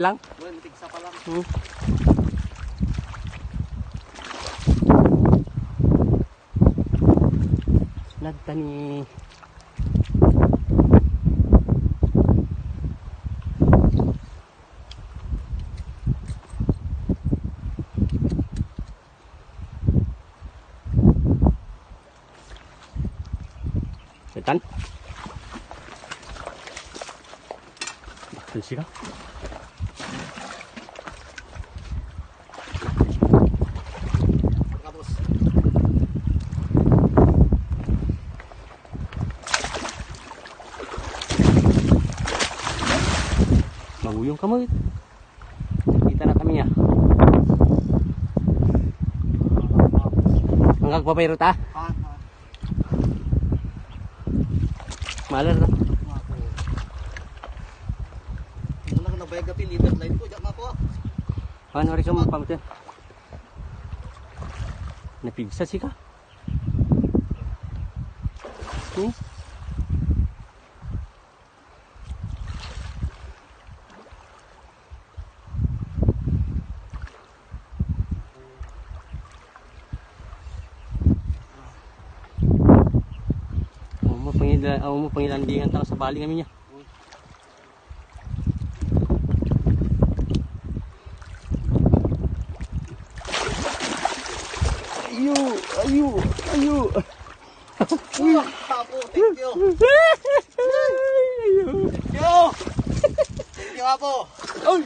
lang. Well, tigsa pa lang. Nagtani. Setan. Bakal sila. Tapos. Mahuyong kamo. Kita na kami niya. Hanggang papayro ta. Malar na. Ito na nabayag natin leader line ko. Diyak na ako. Ano rin ka mo pamutyan? Napigsa si ka? Ako mo pangilandingan tao sa baling kami niya. Ayo, ayo, ayo. Apo, thank you. Ayo. Thank you. Thank you, Apo. Oy.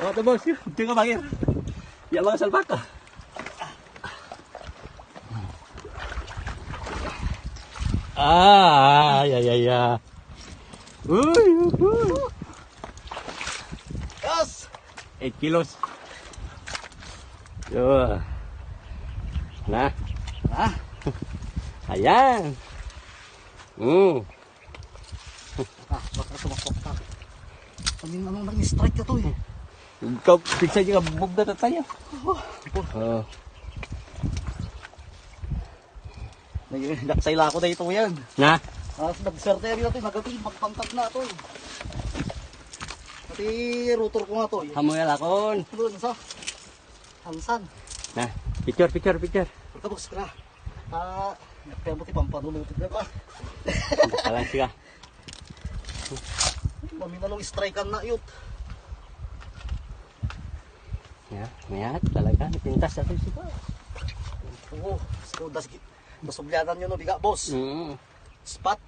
Oh, tabos. Hindi ka bakit? Yan mga salbak ka. Ay, ay, ay, ay. Uy, Yes. 8 kilos. Yo. Nah. Ah, Ayan. baka tumakbok ka. Kami namang nang-strike ka to eh. Ikaw, pigsa juga bugda na tayo. Oh. Nagsaila ako na ito yan. Na? Nag-serte rin natin, nagati, magpangkag na ito eh. Pati rotor ko nga to eh. Hamoy alakon. Doon sa Hansan. Nah, picture, picture, picture. Pagkabos ka na. Kaya mo ti pampanunutid na ba? Kalang siya. Mami na lang strikean na yun. Ya, mayat talaga. Pintas natin siya. Oo, so nasublyanan nyo no, biga boss. Spot.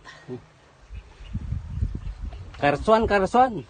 Karsuan, karsuan.